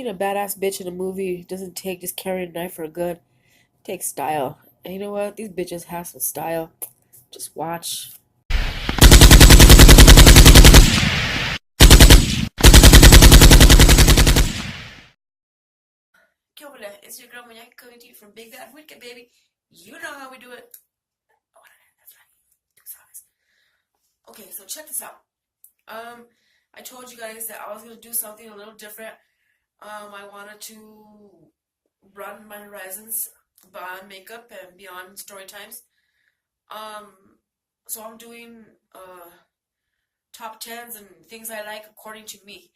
Being a badass bitch in a movie doesn't take just carrying a knife or a gun. It takes style. And you know what? These bitches have some style. Just watch. ¿Qué hola? It's your girl Muñeca coming to you from Big Bad Burque Baby. You know how we do it. Oh, that's right. Sabes. Okay, so check this out. I told you guys that I was gonna do something a little different. I wanted to broaden my horizons beyond makeup and beyond story times. So I'm doing top tens and things I like according to me.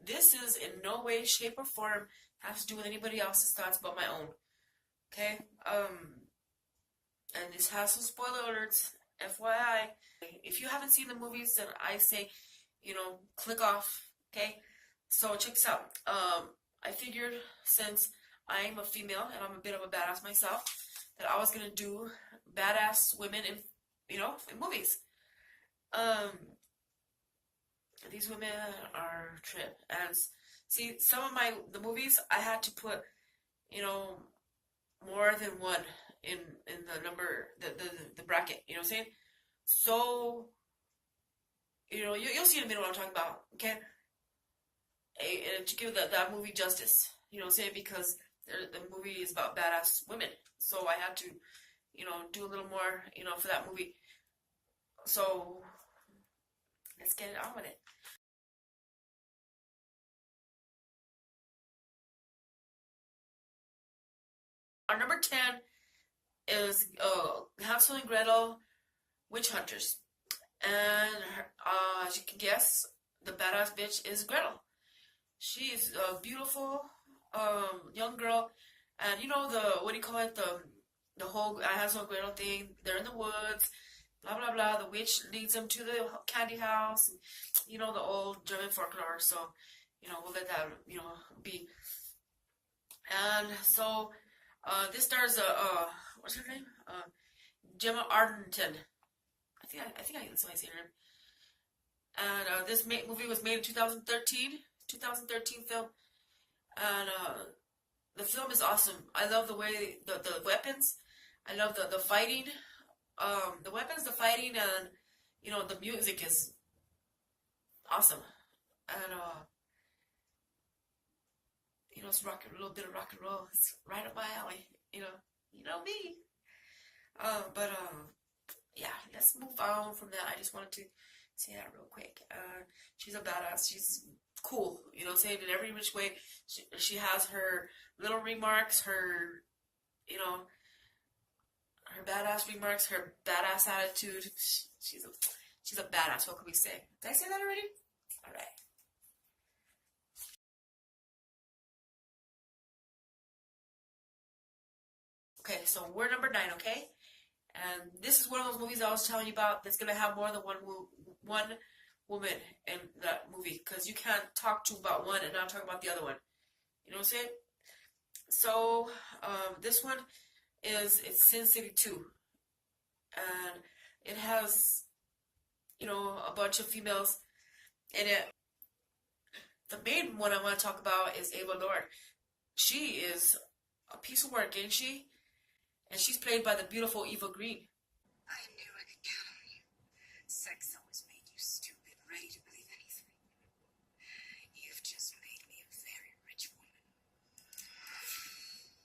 This is in no way, shape, or form has to do with anybody else's thoughts but my own. Okay? And this has some spoiler alerts, FYI. If you haven't seen the movies, then I say, click off. Okay? So check this out. I figured since I'm a female and I'm a bit of a badass myself, that I was gonna do badass women in movies. These women are trip. And see, some of the movies I had to put, more than one in the number, the bracket. You know what I'm saying? So, you'll see in a minute what I'm talking about. Okay? To give that movie justice. You know what I'm saying? Because the movie is about badass women. So I had to, do a little more, for that movie. So let's get on with it. Our number 10 is Hansel and Gretel, Witch Hunters. And as you can guess, the badass bitch is Gretel. She is a beautiful young girl, and what do you call it, the whole Hansel and Gretel thing. They're in the woods, blah blah blah. The witch leads them to the candy house, and, the old German folklore. So we'll let that be. And so this stars what's her name? Gemma Arterton. I think that's how I say her name. And this movie was made in 2013 film, and the film is awesome. I love the way the weapons. I love the fighting. The weapons, the fighting, and the music is awesome. And it's a little bit of rock and roll. It's right up my alley. You know me. But yeah, let's move on from that. I just wanted to say that real quick. She's a badass. She's cool. Saying in every which way. She has her little remarks, her her badass remarks, her badass attitude. She's a badass. What can we say? Did I say that already? All right. Okay, so we're number 9, okay? And this is one of those movies I was telling you about that's gonna have more than one woman in that movie, because you can't talk to about one and not talk about the other one. You know what I'm saying? So this one it's Sin City 2, and it has a bunch of females in it. The main one I want to talk about is Ava Lord. She is a piece of work, ain't she? And she's played by the beautiful Eva Green. I knew I could count on you. Sex always made you stupid, ready to believe anything. You've just made me a very rich woman.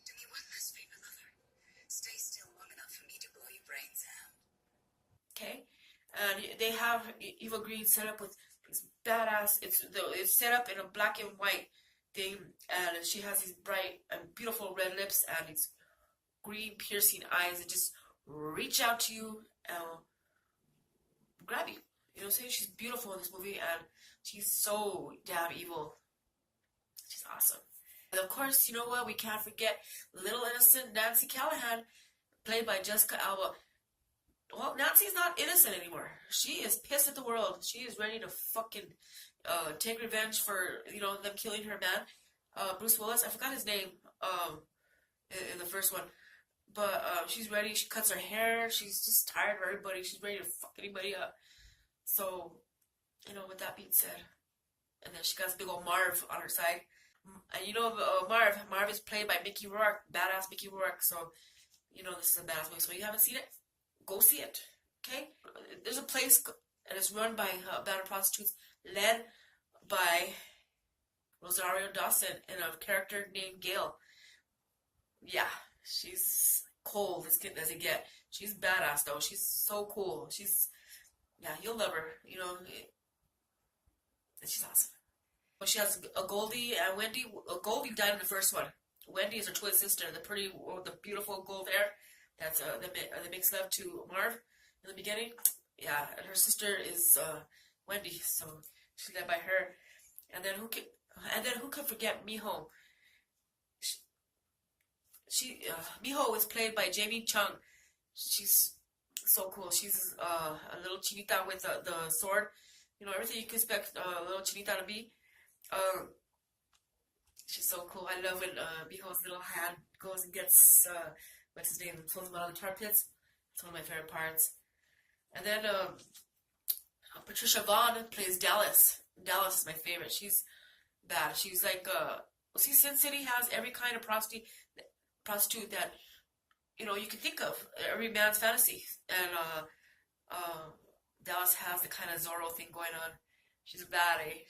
Do me one last favor, lover. Stay still long enough for me to blow your brains out. Okay, and they have Eva Green set up with this badass. It's set up in a black and white thing, and she has these bright and beautiful red lips and these green piercing eyes that just reach out to you and grab you. You know what I'm saying? She's beautiful in this movie, and she's so damn evil. She's awesome. And of course, you know what? We can't forget little innocent Nancy Callahan, played by Jessica Alba. Well, Nancy's not innocent anymore. She is pissed at the world. She is ready to fucking take revenge for them killing her man, Bruce Willis. I forgot his name in the first one. But she's ready. She cuts her hair. She's just tired of everybody. She's ready to fuck anybody up. So, with that being said, and then she got this big old Marv on her side. And you know, Marv is played by Mickey Rourke, badass Mickey Rourke. So, you know, this is a badass movie. So, if you haven't seen it, go see it. Okay? There's a place, and it's run by battered prostitutes, led by Rosario Dawson and a character named Gail. Yeah, she's cold as it get. She's badass though. She's so cool. Yeah, you'll love her. You know, and she's awesome. But she has a Goldie and Wendy. Goldie died in the first one. Wendy is her twin sister, the beautiful gold hair. That's that makes love to Marv in the beginning. Yeah, and her sister is Wendy, so she's led by her. And then who could forget Miho? Miho is played by Jamie Chung. She's so cool. She's a little chinita with the sword. You know, everything you could expect a little chinita to be. She's so cool. I love when Miho's little hand goes and gets what's his name, pulls him out of the tar pits. It's one of my favorite parts. And then Patricia Vaughn plays Dallas. Dallas is my favorite. She's bad. She's like see, Sin City has every kind of prostitute that you know you can think of, every man's fantasy. And Dallas has the kind of Zorro thing going on. She's a baddie.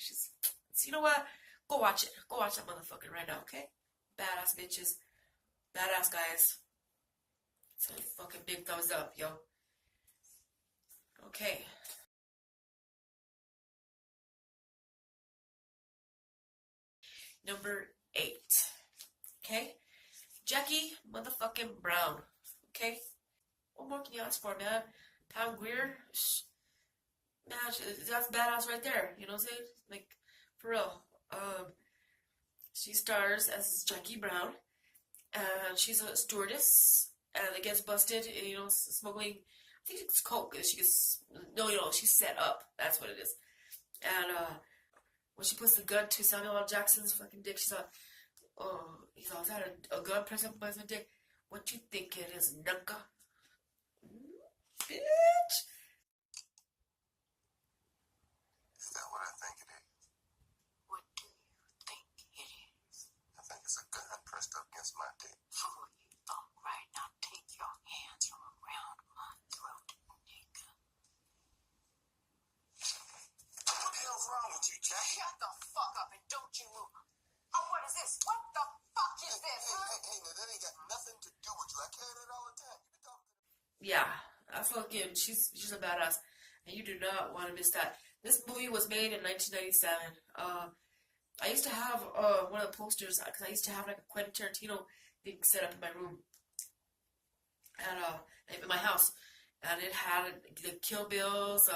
So you know what? Go watch it. Go watch that motherfucker right now, okay? Badass bitches. Badass guys. So fucking big thumbs up, yo. Okay. Number 8. Okay? Jackie motherfucking Brown. Okay? What more can you ask for, man? Pam Grier? Man, that's badass right there. You know what I'm saying? Like, for real. She stars as Jackie Brown, and she's a stewardess, and it gets busted, you know, smuggling. I think it's coke. She's set up. That's what it is. And when she puts the gun to Samuel L. Jackson's fucking dick, she's like, "Oh, he's always had a gun pressed up by his dick. What you think it is, nunca? Bitch." Is that what I think it is? What do you think it is? I think it's a gun pressed up against my dick. Fool you. All right, now take your hands from around my throat, Muñeca. What the hell's wrong with you, Jack? Shut the fuck up and don't you move. Oh, what is this? What the fuck is this? Hey, now that ain't got nothing to do with you. I carry that all the time. You be talking to Yeah, I fucking, she's a badass, and you do not want to miss that. This movie was made in 1997. I used to have one of the posters, because I used to have like a Quentin Tarantino thing set up in my room, and in my house, and it had the Kill Bills,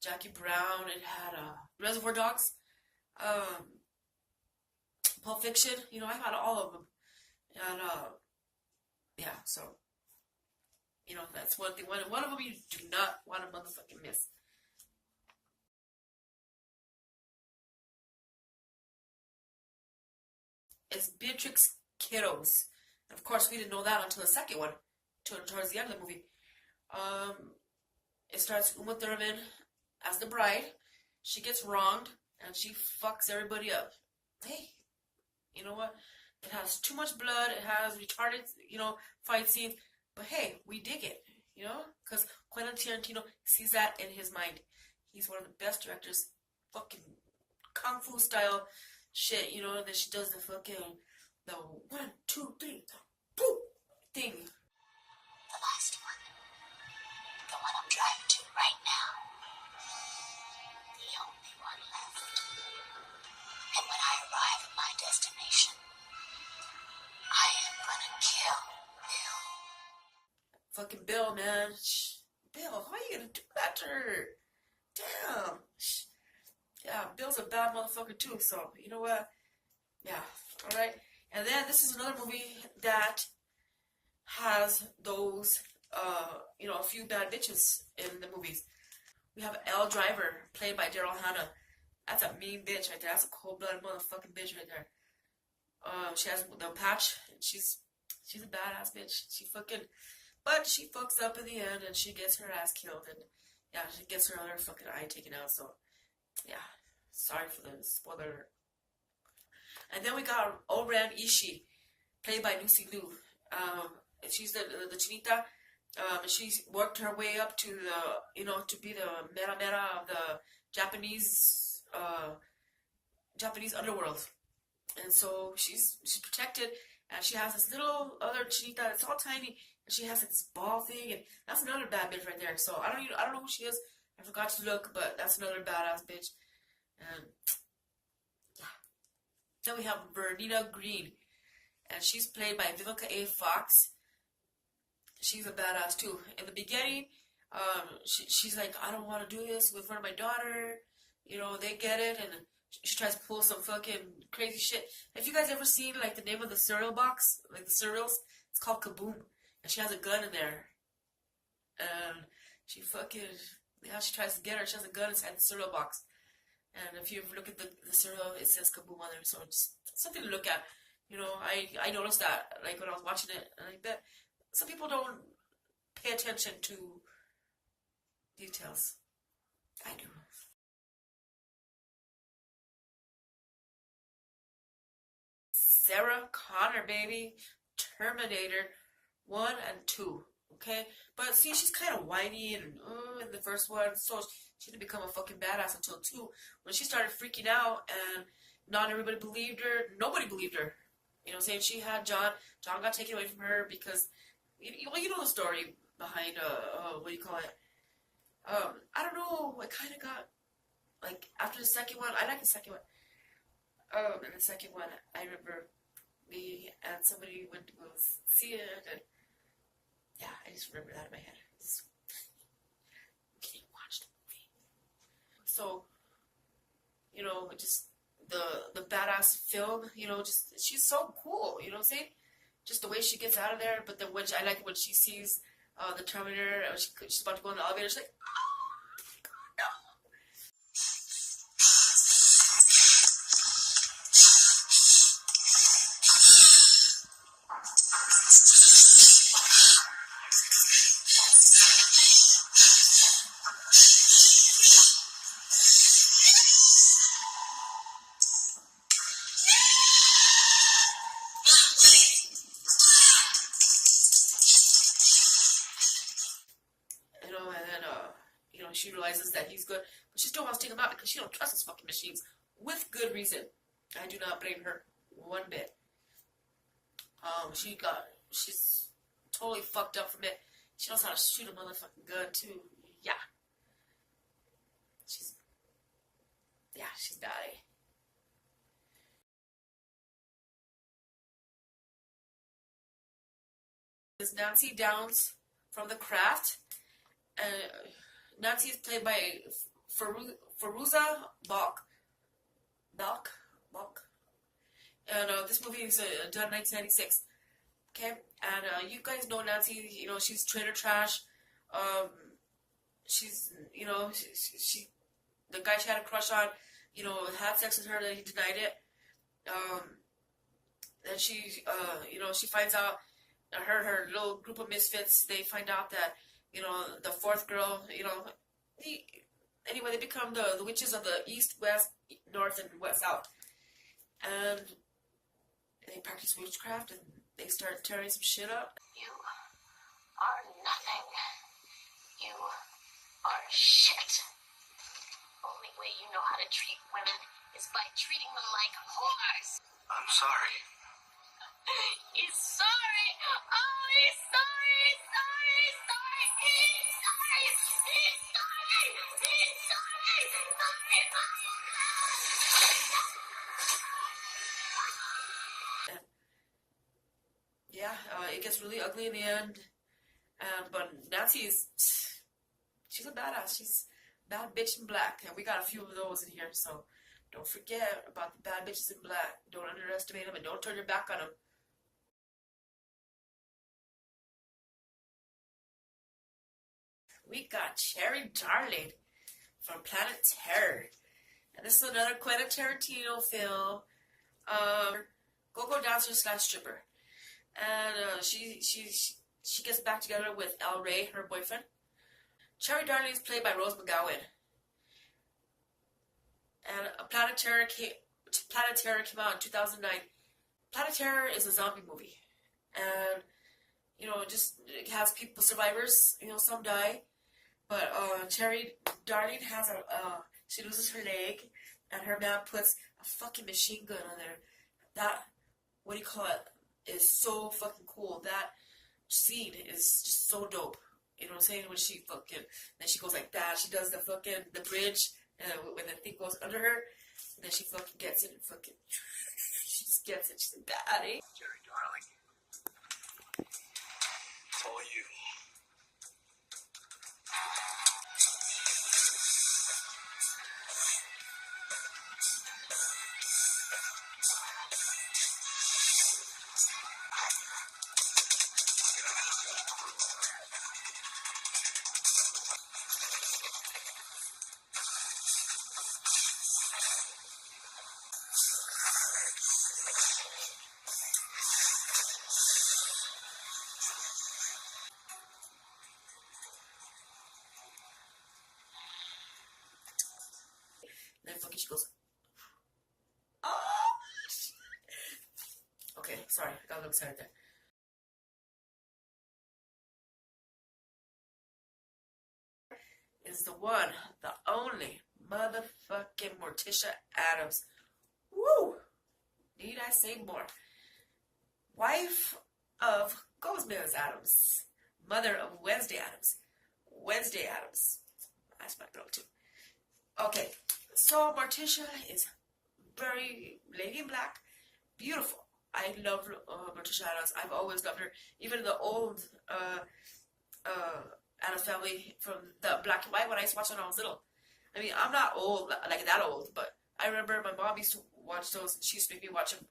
Jackie Brown, it had Reservoir Dogs, Pulp Fiction, you know, I had all of them, and yeah, so, you know, that's one thing, one of them you do not want to motherfucking miss. It's Beatrix Kiddos. And of course, we didn't know that until the second one, towards the end of the movie. It starts Uma Thurman as the bride. She gets wronged, and she fucks everybody up. Hey, you know what? It has too much blood. It has retarded, you know, fight scenes. But hey, we dig it, you know? Because Quentin Tarantino sees that in his mind. He's one of the best directors. Fucking kung fu style shit, you know, and then she does the 1, 2, 3, boom thing. The last one. The one I'm driving to right now. The only one left. And when I arrive at my destination, I am gonna kill Bill. Fucking Bill, man. Bill, how are you gonna do that to her? Damn. Yeah, Bill's a bad motherfucker too, so, you know what? Yeah, alright. And then this is another movie that has those, you know, a few bad bitches in the movies. We have Elle Driver, played by Daryl Hannah. That's a mean bitch right there. That's a cold-blooded motherfucking bitch right there. She has the patch, and she's a badass bitch. But she fucks up in the end, and she gets her ass killed, and yeah, she gets her other fucking eye taken out, so, yeah. Sorry for the spoiler. And then we got Oran Ishii, played by Lucy Liu. She's the chinita. She's worked her way up to the, to be the mera mera of the Japanese underworld. And so she's protected, and she has this little other chinita. It's all tiny, and she has this ball thing, and that's another bad bitch right there. So I don't know who she is. I forgot to look, but that's another badass bitch. And yeah. Then we have Bernita Green, and she's played by Vivica A. Fox. She's a badass too. In the beginning, she's like, I don't want to do this with front of my daughter. They get it, and she tries to pull some fucking crazy shit. Have you guys ever seen like the name of the cereal box, like the cereals? It's called Kaboom, and she has a gun in there, and she tries to get her. She has a gun inside the cereal box, and if you ever look at the cereal, it says Kaboom on there. So it's something to look at. I noticed that like when I was watching it, and I bet some people don't pay attention to details. I do. Sarah Connor, baby. Terminator 1 and 2. Okay? But see, she's kind of whiny and in the first one, so she didn't become a fucking badass until 2. When she started freaking out and not everybody believed her, nobody believed her. Saying she had John got taken away from her because, you know the story behind, what do you call it? I don't know, I kind of got, like, after the second one, I like the second one. In the second one, I remember me and somebody went to go see it, and yeah, I just remember that in my head. Can you watch the movie? So, just the badass film, just she's so cool. You know what I'm saying? Just the way she gets out of there. But then I like when she sees the Terminator, she's about to go in the elevator. She's like, she realizes that he's good, but she still wants to take him out because she don't trust his fucking machines. With good reason. I do not blame her one bit. She's totally fucked up from it. She knows how to shoot a motherfucking gun too. Yeah. She's bad. This is Nancy Downs from The Craft. Nancy is played by Fairuza Balk. And this movie is done in 1996. Okay, and you guys know Nancy. She's trailer trash. She's she the guy she had a crush on. Had sex with her, then he denied it. Then she she finds out. Her little group of misfits. They find out that. The fourth girl, anyway, they become the witches of the east, west, north, and west, south. And they practice witchcraft, and they start tearing some shit up. You are nothing. You are shit. Only way you know how to treat women is by treating them like whores. I'm sorry. He's sorry. Oh, he's sorry. He's sorry. He's sorry. He's sorry. He's sorry. He's sorry. Sorry. Yeah, it gets really ugly in the end. But Nancy's, she's a badass. She's a bad bitch in black, and we got a few of those in here. So don't forget about the bad bitches in black. Don't underestimate them, and don't turn your back on them. We got Cherry Darling from Planet Terror. And this is another Quentin Tarantino film. Go-go dancer / stripper. And she gets back together with Al Ray, her boyfriend. Cherry Darling is played by Rose McGowan. And Planet Terror Planet Terror came out in 2009. Planet Terror is a zombie movie, and you know, just it has people, survivors. You know, some die, but Cherry Darling has she loses her leg, and her man puts a fucking machine gun on there. That, what do you call it, is so fucking cool. That scene is just so dope. You know what I'm saying? When she fucking, then she goes like that. She does the fucking, the bridge, and when the thing goes under her, and then she fucking gets it and fucking, she just gets it. She's like, Daddy. Jerry, darling. It's all you. And then fucking she goes, oh! Okay, sorry, I got a little excited there. Is the one, the only motherfucking Morticia Addams. Woo! Need I say more? Wife of Gomez Addams, mother of Wednesday Addams. Wednesday Addams. That's my girl too. Okay, so Morticia is very lady in black, beautiful. I love Morticia Addams. I've always loved her. Even the old Addams Family from the black and white when I used to watch when I was little. I mean, I'm not old, like that old, but I remember my mom used to watch those. She used to make me watch them,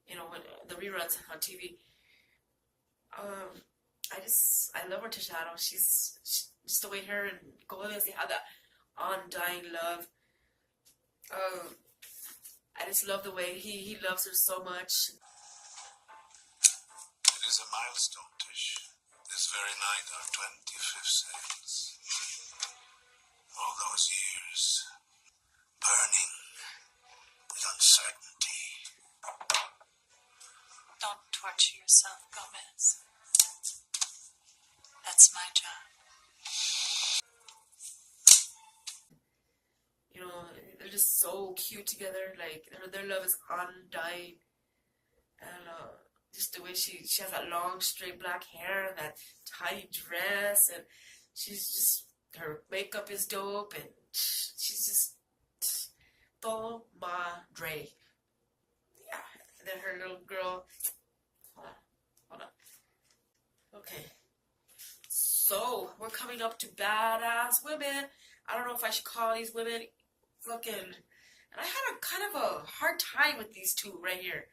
you know, when the reruns on TV. I love Morticia Addams. She's just the way her and Gomez, they have that undying love. I just love the way he loves her so much. It is a milestone, Tish. This very night, our 25th sales. All those years, burning with uncertainty. Don't torture yourself, Gomez. That's my job. You know, they're just so cute together. Like, their love is undying. And just the way she has that long, straight black hair and that tight dress. And she's just, her makeup is dope. And she's just full madre. Yeah. And then her little girl. Hold on. Okay. So, we're coming up to badass women. I don't know if I should call these women fucking, and I had a kind of a hard time with these two right here.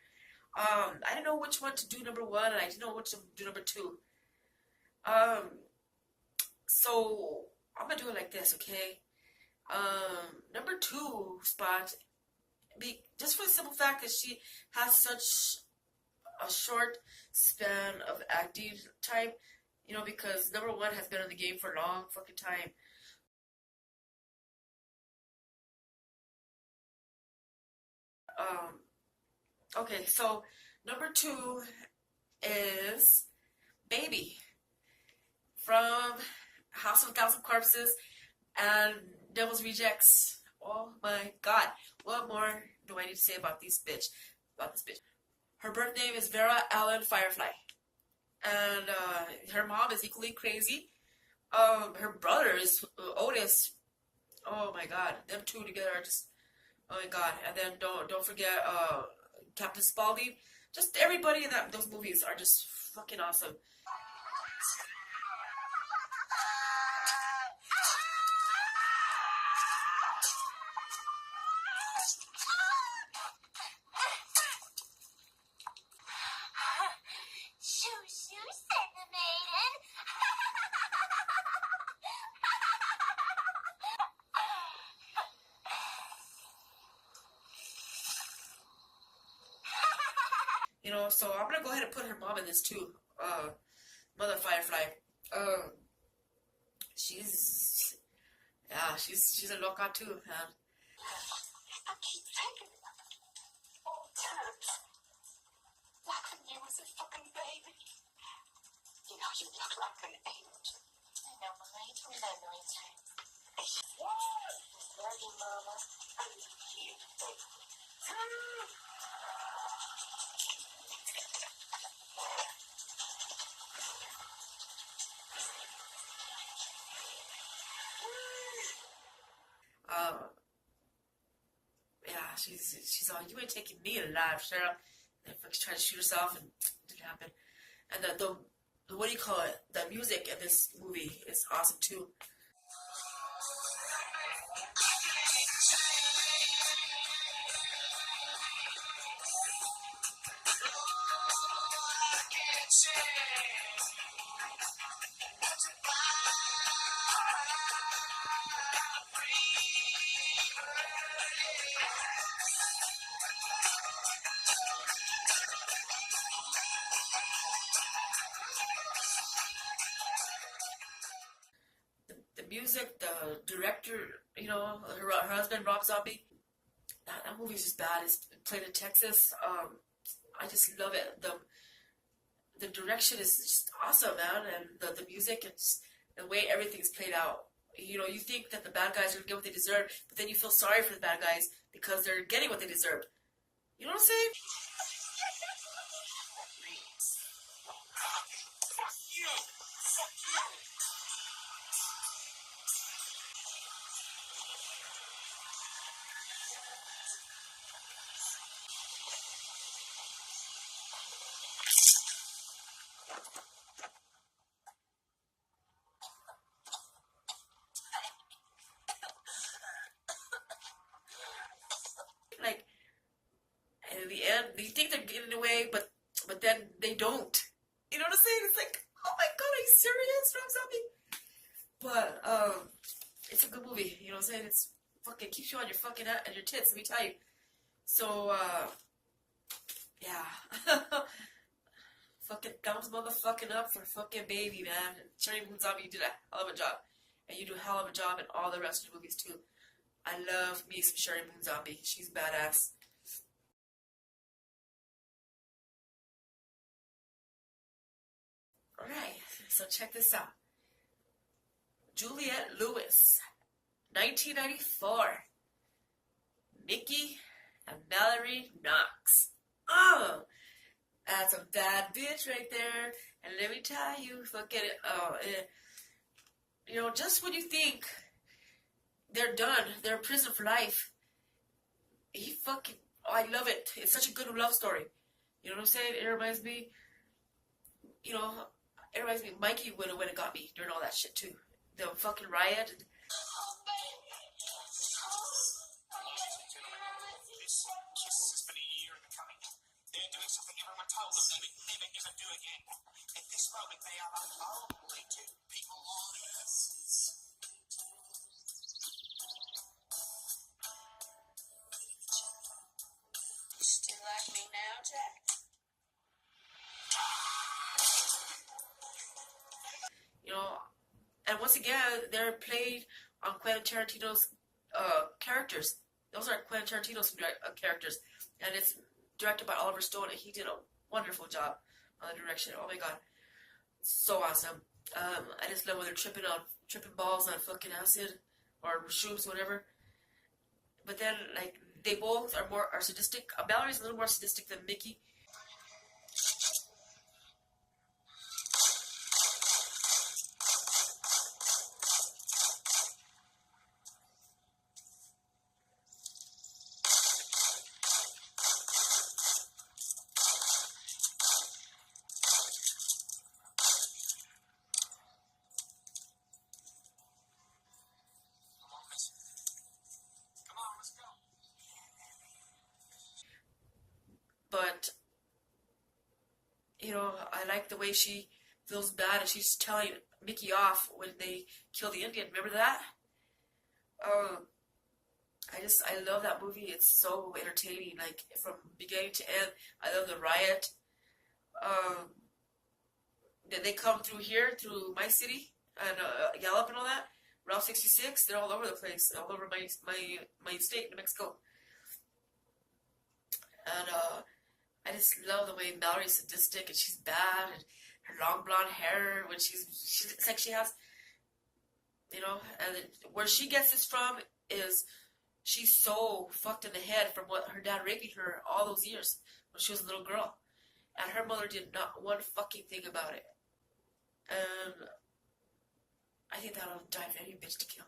I didn't know which one to do number one, and I didn't know which to do number two. So I'm gonna do it like this, okay? Number two spot, just for the simple fact that she has such a short span of acting time, you know, because number one has been in the game for a long fucking time. Okay, so number two is Baby from House of Thousand Corpses and Devil's Rejects. Oh my god. What more do I need to say about this bitch? Her birth name is Vera Allen Firefly. And her mom is equally crazy. Her brother is Otis. Oh my god. Them two together are just, oh my god. And then don't forget Captain Spaulding. Just everybody in those movies are just fucking awesome. You know, so I'm gonna go ahead and put her mom in this too. Mother Firefly. She's a loca too, man. Like when you was a fucking baby. You know, you look like an angel. I know, Mama. You told me that a million times. Love you, Mama. I love you. Yeah, she's all, you ain't taking me alive, Cheryl. And she's trying to shoot herself, and it didn't happen. And the what do you call it? The music in this movie is awesome too. The music, the director, you know, her husband Rob Zombie. That movie's just bad. It's played in Texas. I just love it. The direction is just awesome, man, and the music and the way everything's played out. You know, you think that the bad guys are gonna get what they deserve, but then you feel sorry for the bad guys because they're getting what they deserve. You know what I'm saying? Like, and in the end, you think they're getting away, but then they don't. You know what I'm saying? It's like, oh my god, are you serious, Rob Zombie? But it's a good movie. You know what I'm saying? It's fucking keeps you on your fucking and your tits. Let me tell you. So yeah, fucking thumbs motherfucking up for fucking Baby, man. Cherry Moon Zombie, you did a hell of a job, and you do a hell of a job in all the rest of the movies too. I love me some Cherry Moon Zombie. She's badass. Alright, so check this out. Juliette Lewis, 1994. Mickey and Mallory Knox. Oh, that's a bad bitch right there. And let me tell you, fucking you know, just when you think they're done, they're in prison for life, he fucking, oh, I love it. It's such a good love story. You know what I'm saying? It reminds me, you know, it reminds me of Mikey when it got me during all that shit too. The fucking riot. Still like me now, Jack? You know, and once again, they're played on Quentin Tarantino's characters. Those are Quentin Tarantino's characters, and it's directed by Oliver Stone, and he did a wonderful job on the direction. Oh my god, so awesome. I just love when they're tripping balls on fucking acid or shrooms, whatever. But then, like, they both are sadistic. Mallory's a little more sadistic than Mickey. But, you know, I like the way she feels bad and she's telling Mickey off when they kill the Indian. Remember that? I love that movie. It's so entertaining, like, from beginning to end. I love the riot. They come through here, through my city, and Gallup and all that. Route 66, they're all over the place, all over my state, New Mexico. And I just love the way Mallory's sadistic and she's bad, and her long blonde hair when she's it's like she has, you know, and where she gets this from is she's so fucked in the head from what her dad raping her all those years when she was a little girl. And her mother did not one fucking thing about it. And I think that'll drive any bitch to kill.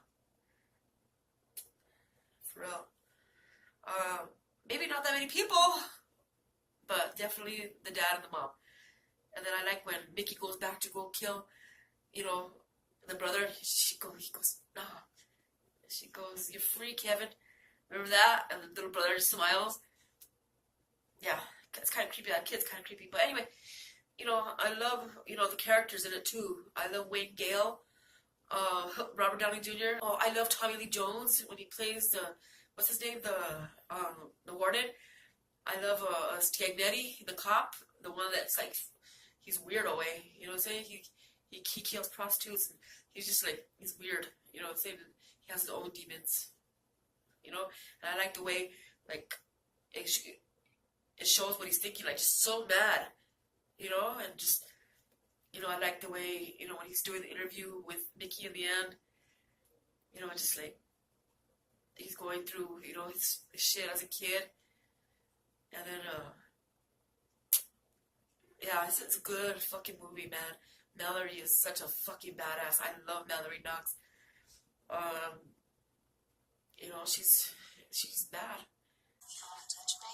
For real. Maybe not that many people, but definitely the dad and the mom. And then I like when Mickey goes back to go kill, you know, the brother. He goes, no. She goes, you're free, Kevin. Remember that? And the little brother smiles. Yeah, it's kind of creepy. That kid's kind of creepy. But anyway, you know, I love, you know, the characters in it too. I love Wayne Gale, Robert Downey Jr. Oh, I love Tommy Lee Jones when he plays the, what's his name? The warden. I love Stiagnetti, the cop, the one that's like, he's weirdo way, you know what I'm saying? He kills prostitutes, and he's just like, he's weird, you know what I'm saying? He has his own demons, you know? And I like the way, like, it shows what he's thinking, like, just so mad, you know? And just, you know, I like the way, you know, when he's doing the interview with Mickey in the end, you know, just like, he's going through, you know, his shit as a kid. And then, yeah, it's a good fucking movie, man. Mallory is such a fucking badass. I love Mallory Knox. You know, she's bad. You wanna touch me?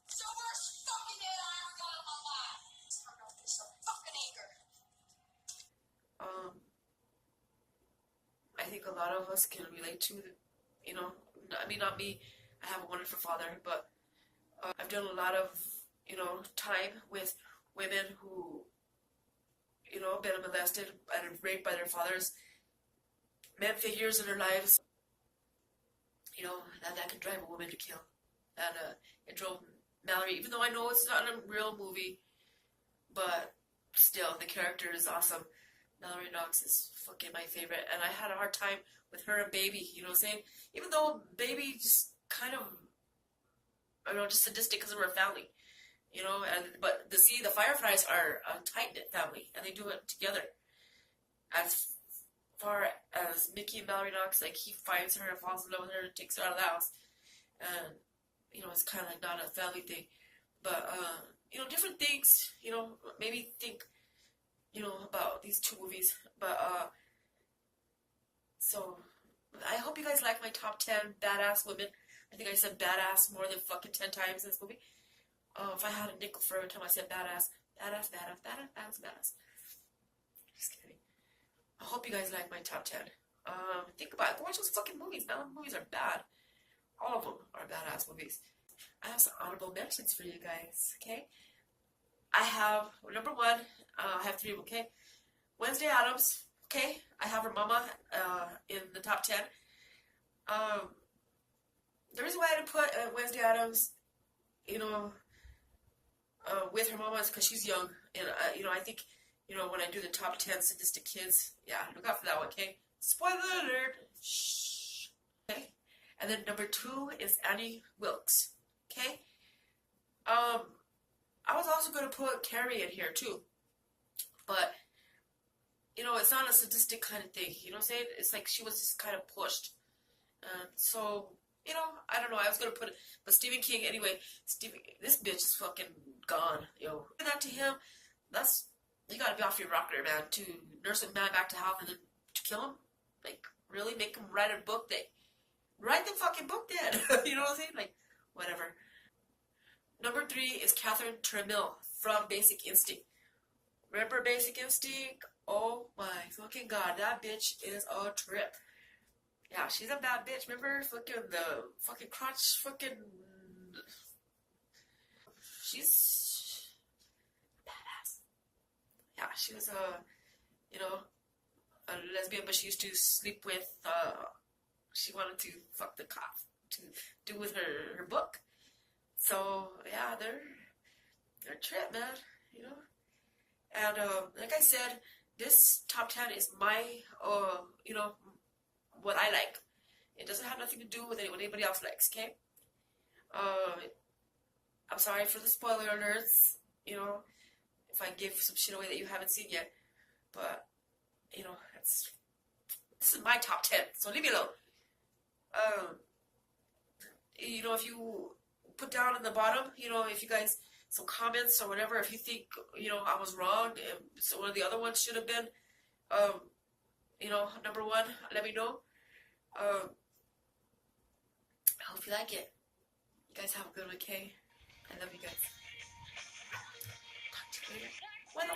It's the worst fucking day I ever got in my life. I'm not this fucking anger. I think a lot of us can relate to, you know, I mean, not me, I have a wonderful father, but I've done a lot of, you know, time with women who, you know, been molested and raped by their fathers, men figures in their lives, you know, that can drive a woman to kill. And it drove Mallory, even though I know it's not a real movie, but still, the character is awesome. Mallory Knox is fucking my favorite, and I had a hard time with her and Baby, you know what I'm saying? Even though Baby just kind of, I don't know, just sadistic because of her family, you know, but the Fireflies are a tight-knit family, and they do it together. As far as Mickey and Mallory Knox, like, he finds her and falls in love with her and takes her out of the house, and, you know, it's kind of like not a family thing, but, you know, different things, you know, maybe think, you know, about these two movies, but, so, I hope you guys like my top 10 badass women. I think I said badass more than fucking 10 times in this movie. If I had a nickel for every time I said badass. Just kidding. I hope you guys like my top 10. Think about it. Go watch those fucking movies. None of the movies are bad. All of them are badass movies. I have some honorable mentions for you guys, okay? I have, number 1, I have 3 of them, okay? Wednesday Addams, okay? I have her mama in the top 10. The reason why I didn't put Wednesday Addams, you know, with her mama is because she's young. And, you know, I think, you know, when I do the top 10 sadistic kids, yeah, look out for that one, okay? Spoiler alert! Shh. Okay? And then number 2 is Annie Wilkes, okay? I was also going to put Carrie in here, too. But, you know, it's not a sadistic kind of thing. You know what I'm saying? It's like she was just kind of pushed. So, you know, I don't know. I was going to put it. But Stephen King, anyway, this bitch is fucking gone, yo. Do that to him, that's, you got to be off your rocker, man. To nurse a man back to health and then to kill him? Like, really? Make him write a book that, write the fucking book then. You know what I'm saying? Like, whatever. Number 3 is Catherine Tramiel from Basic Instinct. Remember Basic Instinct? Oh my fucking god, that bitch is a trip. Yeah, she's a bad bitch. Remember fucking the fucking crotch fucking... She's badass. Yeah, she was you know, a lesbian, but she used to sleep with, she wanted to fuck the cop to do with her book. So yeah, they're a trip, man. You know. And like I said, this top 10 is my you know, what I like. It doesn't have nothing to do with what anybody else likes. Okay. I'm sorry for the spoiler alerts. You know, if I give some shit away that you haven't seen yet, but you know, this is my top 10. So leave me alone. You know, if you put down in the bottom, you know, if you guys, some comments or whatever, if you think, you know, I was wrong, so one of the other ones should have been, you know, number 1, let me know. I hope you like it. You guys have a good one, okay? I love you guys. Talk to you later. Bueno.